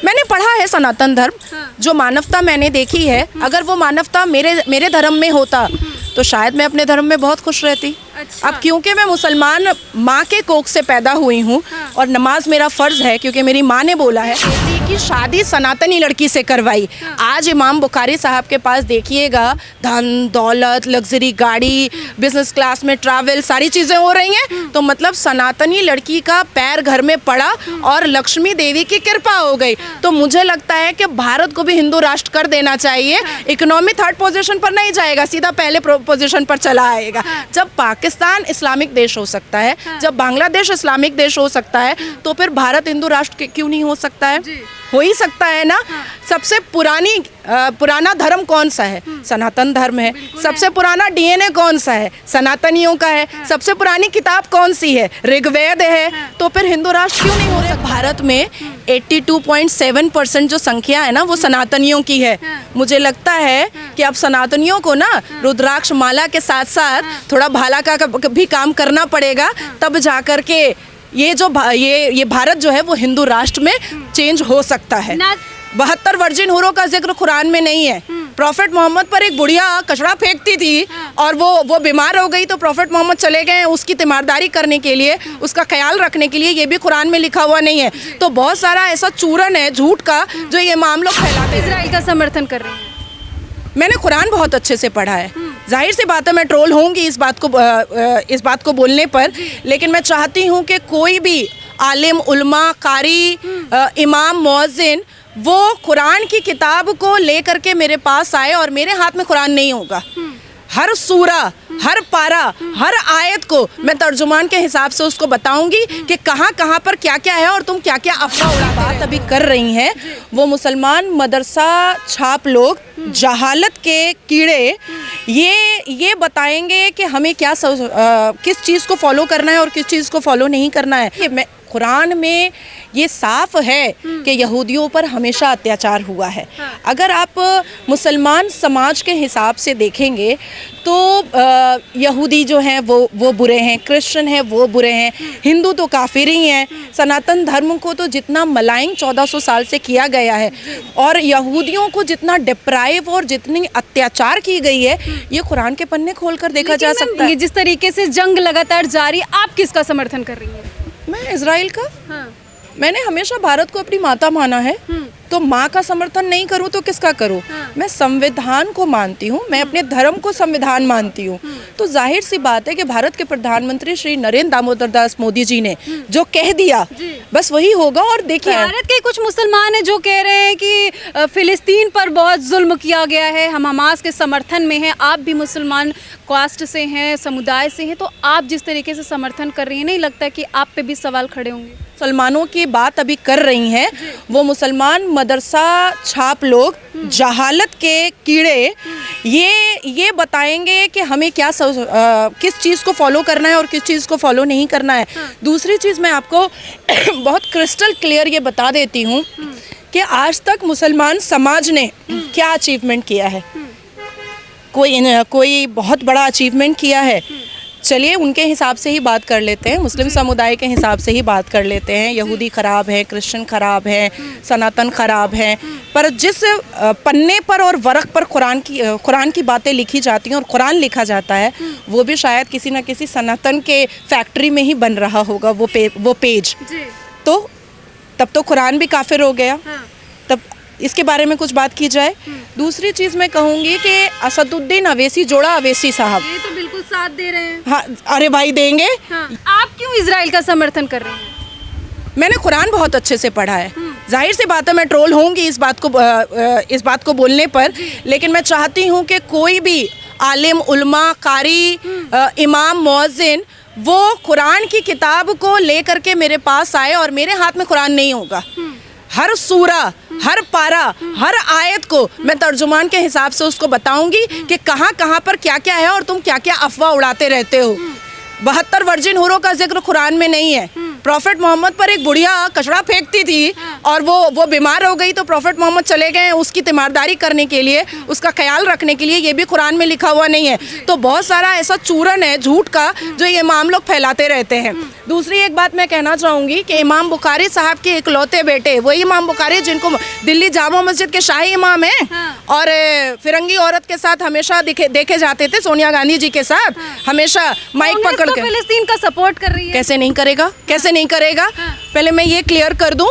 मैंने पढ़ा है सनातन धर्म, जो मानवता मैंने देखी है, अगर वो मानवता मेरे धर्म में होता तो शायद मैं अपने धर्म में बहुत खुश रहती। अच्छा। अब क्योंकि मैं मुसलमान माँ के कोख से पैदा हुई हूँ और नमाज मेरा फ़र्ज़ है, क्योंकि मेरी माँ ने बोला है कि शादी सनातनी लड़की से करवाई। आज इमाम बुखारी साहब के पास देखिएगा, धन दौलत, लग्जरी गाड़ी, बिजनेस क्लास में ट्रैवल, सारी चीज़ें हो रही हैं, तो मतलब सनातनी लड़की का पैर घर में पड़ा और लक्ष्मी देवी की कृपा हो गई। तो मुझे लगता है कि भारत को भी हिंदू राष्ट्र कर देना चाहिए। इकोनॉमी थर्ड पोजीशन पर नहीं जाएगा, सीधा पहले पोजीशन पर चला आएगा। जब पाकिस्तान इस्लामिक देश हो सकता है, जब बांग्लादेश इस्लामिक देश हो सकता है, तो फिर भारत हिंदू राष्ट्र क्यों नहीं हो सकता है? हो ही सकता है ना। सबसे पुराना धर्म कौन सा है? सनातन धर्म है। सबसे पुराना डीएनए कौन सा है? सनातनियों का है। सबसे पुरानी किताब कौन सी है? ऋग्वेद है। तो फिर हिंदू राष्ट्र क्यों नहीं हो सकता? भारत में 82.7% जो संख्या है ना, वो सनातनियों की है। मुझे लगता है कि अब सनातनियों को ना रुद्राक्ष माला के साथ साथ थोड़ा भाला का भी काम करना पड़ेगा, तब जाकर के ये भारत जो है वो हिंदू राष्ट्र में चेंज हो सकता है। 72 वर्जिन हुरों का जिक्र कुरान में नहीं है। प्रॉफेट मोहम्मद पर एक बुढ़िया कचरा फेंकती थी और वो बीमार हो गई, तो प्रॉफेट मोहम्मद चले गए उसकी तीमारदारी करने के लिए, उसका ख्याल रखने के लिए। ये भी कुरान में लिखा हुआ नहीं है। तो बहुत सारा ऐसा चूरन है झूठ का जो ये इमाम लोग फैलाते हैं। इजराइल का समर्थन कर रहे हैं। मैंने कुरान बहुत अच्छे से पढ़ा है। जाहिर सी बात है मैं ट्रोल होंगी इस बात को बोलने पर, लेकिन मैं चाहती हूँ कि कोई भी आलिम, उलमा, कारी, इमाम, मुअज्जिन वो कुरान की किताब को लेकर के मेरे पास आए और मेरे हाथ में कुरान नहीं होगा। हर सूरा, हर पारा, हर आयत को मैं तर्जुमान के हिसाब से उसको बताऊंगी कि कहाँ कहाँ पर क्या क्या है और तुम क्या क्या अफवाह उड़ा बात अभी कर रही हैं। वो मुसलमान मदरसा छाप लोग, जहालत के कीड़े, ये बताएंगे कि हमें किस चीज़ को फॉलो करना है और किस चीज़ को फॉलो नहीं करना है। कुरान में ये साफ है कि यहूदियों पर हमेशा अत्याचार हुआ है। अगर आप मुसलमान समाज के हिसाब से देखेंगे तो यहूदी जो हैं वो बुरे हैं, क्रिश्चियन हैं वो बुरे हैं, हिंदू तो काफिर ही हैं। सनातन धर्म को तो जितना मलाइंग 1400 साल से किया गया है और यहूदियों को जितना डिप्राइव और जितनी अत्याचार की गई है, ये कुरान के पन्ने खोल कर देखा जा सकता है। जिस तरीके से जंग लगातार जारी, आप किसका समर्थन कर रही हैं? मैं इजराइल का। मैंने हमेशा भारत को अपनी माता माना है, तो माँ का समर्थन नहीं करूँ तो किसका करूँ? मैं संविधान को मानती हूँ, मैं अपने धर्म को संविधान मानती हूँ। तो जाहिर सी बात है कि भारत के प्रधानमंत्री श्री नरेंद्र दामोदर दास मोदी जी ने जो कह दिया बस वही होगा। और देखिए, भारत के कुछ मुसलमान हैं जो कह रहे हैं कि फिलिस्तीन पर बहुत जुल्म किया गया है, हम हमास के समर्थन में हैं। आप भी मुसलमान कास्ट से हैं, समुदाय से हैं, तो आप जिस तरीके से समर्थन कर रही हैं, नहीं लगता कि आप पे भी सवाल खड़े होंगे? मुसलमानों की बात अभी कर रही हैं, वो मुसलमान मदरसा छाप लोग, जहालत के कीड़े, ये बताएंगे कि हमें किस चीज़ को फॉलो करना है और किस चीज़ को फॉलो नहीं करना है। दूसरी चीज़ मैं आपको बहुत क्रिस्टल क्लियर ये बता देती हूँ कि आज तक मुसलमान समाज ने क्या अचीवमेंट किया है। कोई बहुत बड़ा अचीवमेंट किया है? चलिए उनके हिसाब से ही बात कर लेते हैं, मुस्लिम समुदाय के हिसाब से ही बात कर लेते हैं। यहूदी ख़राब है, क्रिश्चियन ख़राब है, सनातन ख़राब है, पर जिस पन्ने पर और वरक पर कुरान की बातें लिखी जाती हैं और कुरान लिखा जाता है, वो भी शायद किसी न किसी सनातन के फैक्ट्री में ही बन रहा होगा वो पेज। तो तब तो कुरान भी काफिर हो गया। तब इसके बारे में कुछ बात की जाए। दूसरी चीज़ मैं कहूँगी कि असदुद्दीन अवैसी, जोड़ा अवैसी साहब, ये तो बिल्कुल साथ दे रहे हैं। हाँ, अरे भाई देंगे। आप क्यों इजराइल का समर्थन कर रहे हैं? मैंने कुरान बहुत अच्छे से पढ़ा है। जाहिर सी बात है मैं ट्रोल होंगी इस बात को बोलने पर, लेकिन मैं चाहती हूँ कि कोई भी आलिम, उलमा, कारी, इमाम, मुअज्जिन वो कुरान की किताब को लेकर के मेरे पास आए और मेरे हाथ में कुरान नहीं होगा। हर सूरा, हर पारा, हर आयत को मैं तर्जुमान के हिसाब से उसको बताऊंगी कि कहाँ कहाँ पर क्या क्या है और तुम क्या क्या अफवाह उड़ाते रहते हो। 72 वर्जिन हुरों का जिक्र कुरान में नहीं है। प्रॉफेट मोहम्मद पर एक बुढ़िया कचरा फेंकती थी और वो बीमार हो गई तो प्रॉफेट मोहम्मद चले गए उसकी तीमारदारी करने के लिए, उसका ख्याल रखने के लिए, ये भी कुरान में लिखा हुआ नहीं है। तो बहुत सारा ऐसा चूरन है झूठ का जो ये इमाम लोग फैलाते रहते हैं। दूसरी एक बात मैं कहना चाहूँगी कि इमाम बुखारी साहब के इकलौते बेटे वही इमाम बुखारी जिनको दिल्ली जामा मस्जिद के शाही इमाम हैं और फिरंगी औरत के साथ हमेशा देखे जाते थे, सोनिया गांधी जी के साथ हमेशा माइक पकड़ के। फिलिस्तीन का सपोर्ट कर रही है। कैसे नहीं करेगा, कैसे नहीं करेगा? पहले मैं ये क्लियर कर दूं,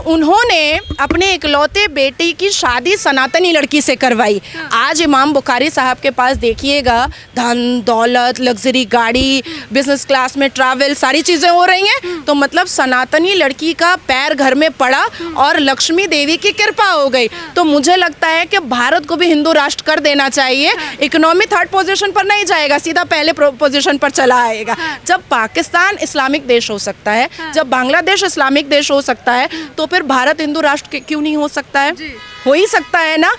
उन्होंने अपने इकलौते बेटी की शादी सनातनी लड़की से करवाई। आज इमाम बुखारी साहब के पास देखिएगा धन दौलत, लग्जरी गाड़ी, बिजनेस क्लास में ट्रैवल, सारी चीज़ें हो रही हैं। तो मतलब सनातनी लड़की का पैर घर में पड़ा और लक्ष्मी देवी की कृपा हो गई। तो मुझे लगता है कि भारत को भी हिंदू राष्ट्र कर देना चाहिए। इकोनॉमी थर्ड पोजीशन पर नहीं जाएगा, सीधा पहले पोजीशन पर चला आएगा। जब पाकिस्तान इस्लामिक देश हो सकता है, जब बांग्लादेश इस्लामिक देश हो सकता है, तो फिर भारत हिंदू राष्ट्र क्यों नहीं हो सकता है? हो ही सकता है ना।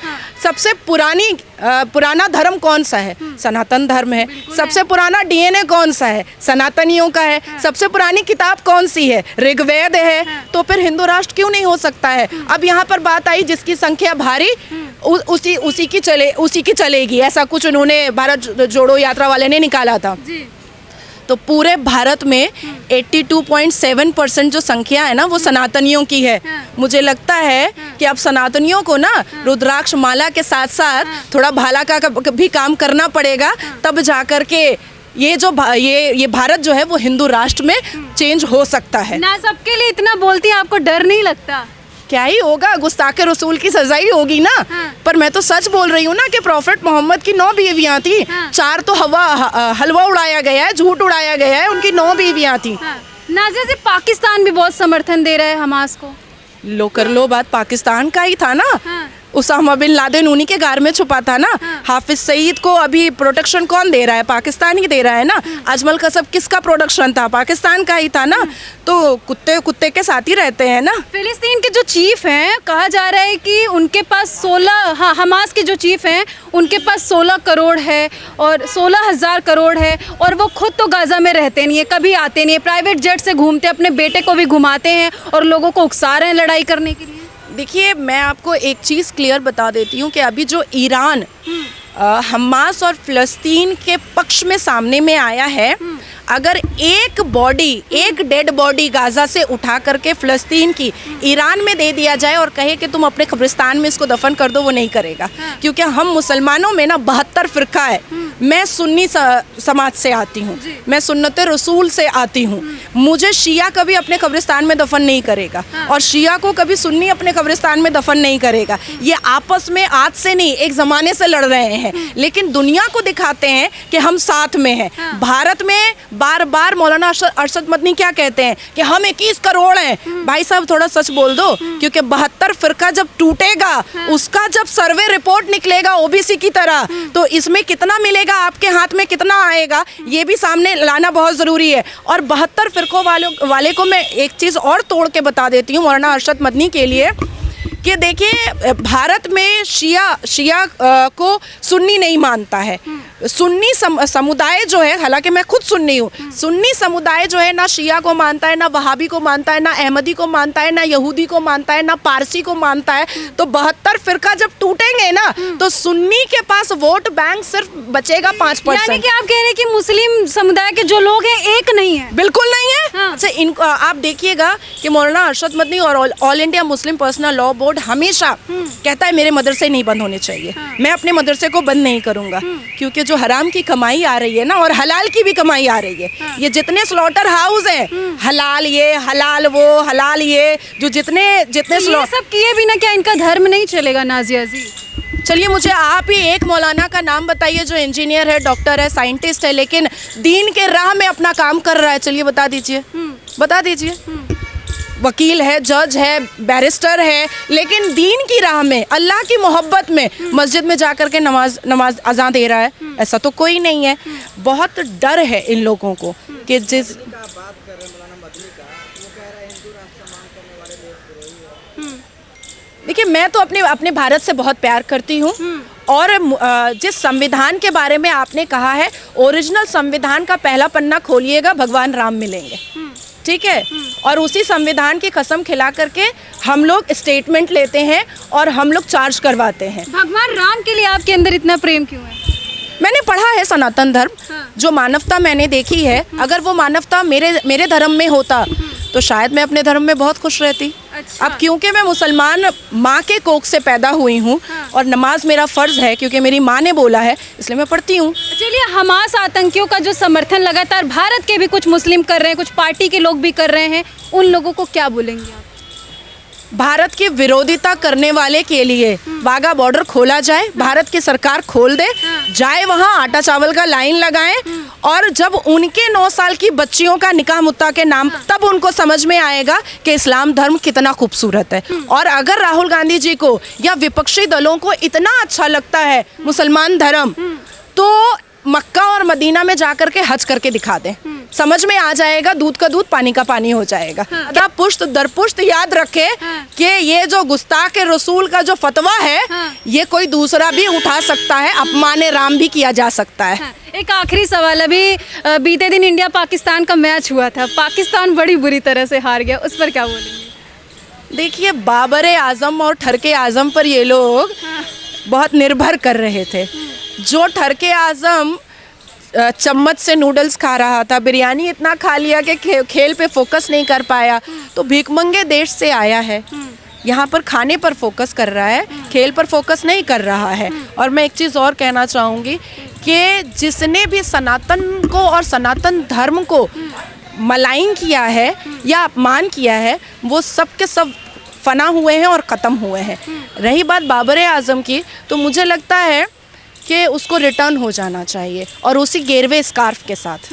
सबसे पुराना धर्म कौन सा है? सनातन धर्म है। सबसे पुराना डीएनए कौन सा है? सनातनियों का है। सबसे पुरानी किताब कौन सी है? ऋग्वेद है। तो फिर हिंदू राष्ट्र क्यों नहीं हो सकता है? अब यहाँ पर बात आई जिसकी संख्या भारी उसी की चलेगी, ऐसा कुछ उन्होंने भारत जोड़ो यात्रा वाले ने निकाला था। तो पूरे भारत में 82.7% जो संख्या है ना वो सनातनियों की है। मुझे लगता है कि अब सनातनियों को ना रुद्राक्ष माला के साथ साथ थोड़ा भाला का भी काम करना पड़ेगा, तब जाकर के ये भारत जो है वो हिंदू राष्ट्र में चेंज हो सकता है ना। सबके लिए इतना बोलती है, आपको डर नहीं लगता? क्या ही होगा, गुस्ताखे रसूल की सजा ही होगी ना। पर मैं तो सच बोल रही हूँ ना कि प्रॉफेट मोहम्मद की 9 बीवियाँ थी। 4 तो हलवा उड़ाया गया है, झूठ उड़ाया गया है, उनकी 9 बीवियाँ थी। नाज़िया जी, पाकिस्तान भी बहुत समर्थन दे रहा है हमास को। लो कर लो बात, पाकिस्तान का ही था ना। उसामा बिन लादेन उन्हीं के घर में छुपा था ना। हाफिज सईद को अभी प्रोटेक्शन कौन दे रहा है? पाकिस्तान ही दे रहा है ना। अजमल कसब किसका प्रोडक्शन था? पाकिस्तान का ही था ना। तो कुत्ते के साथ ही रहते हैं ना। फिलिस्तीन के जो चीफ हैं, कहा जा रहा है कि उनके पास 16 हमास के जो चीफ हैं उनके पास 16 करोड़ है और 16,000 करोड़ है, और वो खुद तो गाज़ा में रहते नहीं है, कभी आते नहीं है, प्राइवेट जेट से घूमते, अपने बेटे को भी घुमाते हैं और लोगों को उकसा रहे हैं लड़ाई करने के लिए। देखिए, मैं आपको एक चीज़ क्लियर बता देती हूँ कि अभी जो ईरान हमास और फ़लस्तीन के पक्ष में सामने में आया है, अगर एक डेड बॉडी गाज़ा से उठा करके फ़लस्तीन की ईरान में दे दिया जाए और कहे कि तुम अपने कब्रिस्तान में इसको दफन कर दो, वो नहीं करेगा। क्योंकि हम मुसलमानों में ना 72 फ़िरका है। मैं सुन्नी समाज से आती हूँ, मैं सुन्नत रसूल से आती हूँ। मुझे शिया कभी अपने कब्रिस्तान में दफन नहीं करेगा और शिया को कभी सुन्नी अपने कब्रिस्तान में दफन नहीं करेगा। ये आपस में आज से नहीं, एक ज़माने से लड़ रहे हैं, लेकिन दुनिया को दिखाते हैं कि हम साथ में हैं। भारत में बार बार मौलाना अरशद मदनी क्या कहते हैं कि हम 21 करोड़ हैं। भाई साहब, थोड़ा सच बोल दो, क्योंकि 72 फ़िरका जब टूटेगा, उसका जब सर्वे रिपोर्ट निकलेगा ओबीसी की तरह, तो इसमें कितना मिलेगा, आपके हाथ में कितना आएगा, ये भी सामने लाना बहुत ज़रूरी है। और 72 फ़िरकों वाले को मैं एक चीज़ और तोड़ के बता देती हूँ मौलाना अरशद मदनी के लिए कि देखिए, भारत में शिया को सुन्नी नहीं मानता है। सुन्नी समुदाय जो है, हालांकि मैं खुद सुन्नी हूँ, सुन्नी समुदाय जो है ना शिया को मानता है, ना वहाबी को मानता है, ना अहमदी को मानता है, ना यहूदी को मानता है, ना पारसी को मानता है। तो 72 फ़िरका जब टूटेंगे ना, तो सुन्नी के पास वोट बैंक सिर्फ बचेगा 5%। यानी कि आप कह रहे हैं कि मुस्लिम समुदाय के जो लोग हैं एक नहीं है? बिल्कुल नहीं है। अच्छा, इनको आप देखिएगा कि मौलाना अरशद मदनी और all India Muslim personal law board हमेशा कहता है मेरे मदरसे नहीं बंद होने चाहिए। मैं अपने मदरसे को बंद नहीं करूंगा, क्योंकि जो हराम की कमाई आ रही है ना, और हलाल की भी कमाई आ रही है, ये जितने स्लॉटर हाउस हैं, हलाल ये, हलाल वो, हलाल ये, जो जितने ये सब किए बिना क्या इनका धर्म नहीं चलेगा? नाज़िया जी, चलिए मुझे आप ही एक मौलाना का नाम बताइए जो इंजीनियर है, डॉक्टर है, साइंटिस्ट है, लेकिन दीन के राह में अपना काम कर रहा है। चलिए बता दीजिए, बता दीजिए। वकील है, जज है, बैरिस्टर है, लेकिन दीन की राह में, अल्लाह की मोहब्बत में मस्जिद में जाकर के नमाज अज़ान दे रहा है, ऐसा तो कोई नहीं है। बहुत डर है इन लोगों को कि जिस देखिए, मैं तो अपने भारत से बहुत प्यार करती हूँ, और जिस संविधान के बारे में आपने कहा है, ओरिजिनल संविधान का पहला पन्ना खोलिएगा, भगवान राम मिलेंगे। ठीक है, और उसी संविधान की कसम खिला करके हम लोग स्टेटमेंट लेते हैं और हम लोग चार्ज करवाते हैं। भगवान राम के लिए आपके अंदर इतना प्रेम क्यों है? मैंने पढ़ा है सनातन धर्म, हाँ। जो मानवता मैंने देखी है, अगर वो मानवता मेरे धर्म में होता तो शायद मैं अपने धर्म में बहुत खुश रहती। अच्छा। अब क्योंकि मैं मुसलमान माँ के कोख से पैदा हुई हूँ, हाँ। और नमाज मेरा फ़र्ज़ है क्योंकि मेरी माँ ने बोला है, इसलिए मैं पढ़ती हूँ। चलिए, हमास आतंकियों का जो समर्थन लगातार भारत के भी कुछ मुस्लिम कर रहे हैं, कुछ पार्टी के लोग भी कर रहे हैं, उन लोगों को क्या बोलेंगे आप? भारत की विरोधिता करने वाले के लिए वाघा बॉर्डर खोला जाए, भारत की सरकार खोल दे, जाए वहाँ आटा चावल का लाइन लगाएं, और जब उनके 9 साल की बच्चियों का निकाह मुत्ता के नाम, तब उनको समझ में आएगा कि इस्लाम धर्म कितना खूबसूरत है। और अगर राहुल गांधी जी को या विपक्षी दलों को इतना अच्छा लगता है मुसलमान धर्म, तो मक्का और मदीना में जाकर के हज करके दिखा दें, समझ में आ जाएगा, दूध का दूध पानी का पानी हो जाएगा। क्या पुश्त दर पुश्त याद रखे कि ये जो गुस्ताख रसूल का जो फतवा है, ये कोई दूसरा भी उठा सकता है, अपमान राम भी किया जा सकता है। एक आखिरी सवाल, अभी बीते दिन इंडिया पाकिस्तान का मैच हुआ था, पाकिस्तान बड़ी बुरी तरह से हार गया, उस पर क्या बोलेंगे? देखिए, बाबर आजम और ठरके आजम पर ये लोग बहुत निर्भर कर रहे थे। जो ठरके आजम चम्मच से नूडल्स खा रहा था, बिरयानी इतना खा लिया कि खेल पे फोकस नहीं कर पाया, तो भीखमंगे देश से आया है, यहाँ पर खाने पर फोकस कर रहा है, खेल पर फोकस नहीं कर रहा है। और मैं एक चीज़ और कहना चाहूँगी कि जिसने भी सनातन को और सनातन धर्म को मलाइन किया है या अपमान किया है, वो सब के सब फना हुए हैं और ख़त्म हुए हैं। रही बात बाबर आजम की, तो मुझे लगता है कि उसको रिटर्न हो जाना चाहिए, और उसी गेरवे स्कार्फ के साथ।